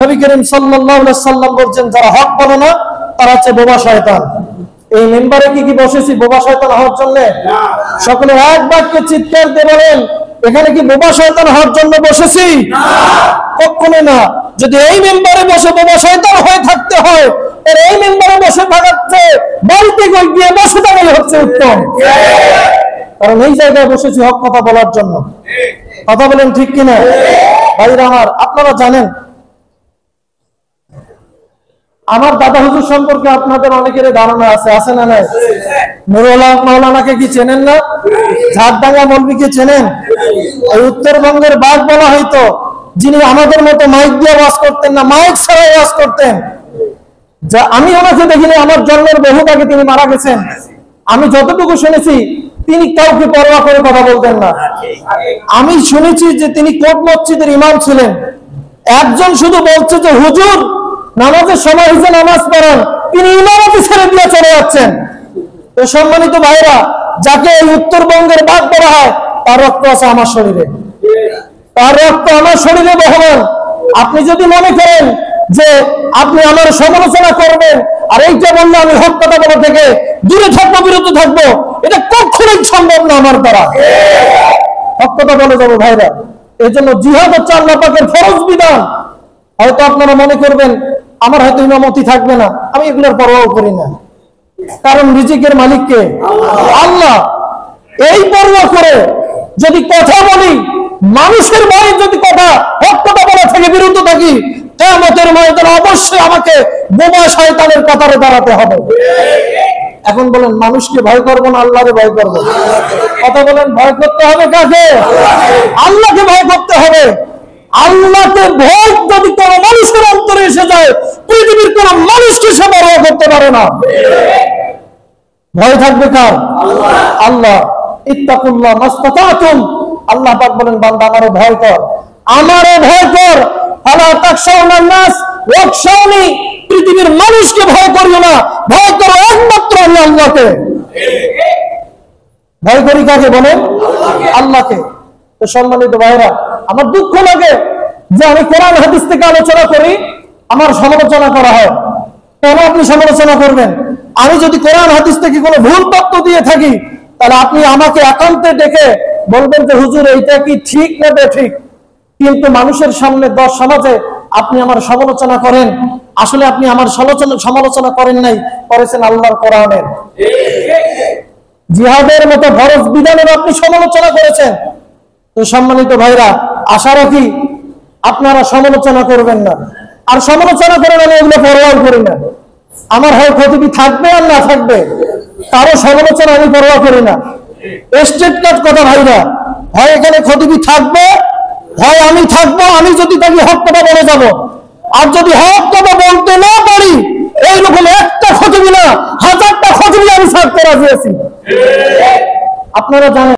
নবী করিম সাল্লাল্লাহু আলাইহি সাল্লাম বলছেন, যারা হক বলে না তারা হচ্ছে বোবা শয়তান। এই মেম্বারে কি বসেছি বোবা শয়তান হওয়ার জন্য? সকলে এক বাক্যে চিৎকার দিয়ে বলেন, এখানে কি বোবা শয়তান হওয়ার জন্য বসেছি? কখনো না। যদি এই মেম্বারে বসে বোবা শয়তান হয়ে থাকতে হয়, এর এই মেম্বারে বসে থাকাচ্ছে বাড়িতে গিয়ে বসে থাকাই হচ্ছে উত্তম। কারণ এই জায়গায় বসেছি হক কথা বলার জন্য। কথা বলেন ঠিক কিনা? ভাইরা আমার, আপনারা জানেন আমার দাদা হুজুর সম্পর্কে আপনাদের অনেকের ধারণা আছে না নাই? নুরুল হক মাওলানাকে কি চেনেন না? ঝাড়ডাঙ্গা মৌলভীকে চেনেন? এই উত্তরবঙ্গের বাঘ বলা হয়তো, যিনি আমাদের মতো মাইক দিয়ে ওয়াজ করতেন না, মাইক ছাড়াই ওয়াজ করতেন। যা আমি ওনাকে দেখিনি, আমার জন্মের বহু আগে তিনি মারা গেছেন। আমি যতটুকু শুনেছি তিনি কাউকে পরোয়া করে কথা বলতেন না। আমি শুনেছি যে তিনি কোট মসজিদের ইমাম ছিলেন। একজন শুধু বলছে যে হুজুর নামাজের সময় হয়েছে নামাজ পড়ান, তিনি ইমামতি ছেড়ে দিয়ে চলে যাচ্ছেন। তো সম্মানিত ভাইরা, যাকে এই উত্তরবঙ্গের বাঘ বলা হয় তার রক্ত আছে আমার শরীরে, তার রক্ত আমার শরীরে বহমান। আপনি যদি মনে করেন যে আপনি আমার সমালোচনা করবেন আর এইটা বললে আমি হক কথা বলা থেকে দূরে থাকবো, বিরত থাকবো, এটা কখনোই সম্ভব না আমার দ্বারা। হক কথা বলে যাবো ভাইরা। এই জন্য জিহাদ হচ্ছে আল্লাহ পাকের ফরজ বিধান। হয়তো আপনারা মনে করবেন আমার হয়তো ইমামতি থাকবে না, আমি এগুলোর পরোয়াও করি না, কারণ রিজিকের মালিককে আল্লাহ। এই পরোয়া করে যদি কথা বলি, মানুষের ভয়ে যদি কথা হক কথা বলা থেকে বিরত থাকি, কিয়ামতের ময়দানে অবশ্যই আমাকে বোবা শয়তানের কাতারে দাঁড়াতে হবে। এখন বলেন, মানুষকে ভয় করবো না আল্লাহকে ভয় করবো? কথা বলেন, ভয় করতে হবে কাকে? আল্লাহকে ভয় করতে হবে। আল্লাহকে ভয় যদি কোন মানুষের অন্তরে এসে যায়, পৃথিবীর কোন মানুষকে সে পরোয়া করতে পারে না। ভয় থাকবে কার? আল্লাহ। ইত্তাকুল্লাহ মাসতাতাতুম। আল্লাহ পাক বলেন, বান্দা আমারে ভয় কর, আমারে ভয় কর। ফালা তাখশাউনান নাস ওয়াখশাউনি। পৃথিবীর মানুষকে ভয় করিও না, ভয় করো একমাত্র আমি আল্লাহকে। ভয় করি কাকে বলেন? আল্লাহকে। তো সম্মানিত ভাইরা, আমার দুঃখ লাগে যে আমি কোরআন হাদিস থেকে আলোচনা করি, আমার সমালোচনা করা হয়। কেন আপনি সমালোচনা করবেন? আমি যদি কোরআন হাদিস থেকে কোনো ভুল তথ্য দিয়ে থাকি, তাহলে আপনি আমাকে একান্তে ডেকে বলবেন যে হুজুর এইটা কি ঠিক না বেঠিক। কিন্তু মানুষের সামনে, দশ সমাজে আপনি আমার সমালোচনা করেন, আসলে আপনি আমার সমালোচনা করেন নাই, করেছেন আল্লাহর কোরআনের। জিহাদের মতো ফরজ বিধানের আপনি সমালোচনা করেছেন। তো সম্মানিত ভাইরা, আশা রাখি আপনারা সমালোচনা করবেন না। আর সমালোচনা করেন, আমি এগুলো পরোয়া করি না। আমার হয় খতিবি থাকবে আর না থাকবে, কারো সমালোচনা আমি পরোয়া করি না। স্টেট কাট কথা ভাইরা, হয় এখানে খতিবি থাকবে, হয় আমি থাকবো। আমি যদি তাকে হক কথা বলে যাব, আর যদি হক কথা বলতে না পারি, এইরকম একটা খতিবি না, 1000টা খতিবি আমি ছাড়তে রাজি আছি। আপনারা জানেন।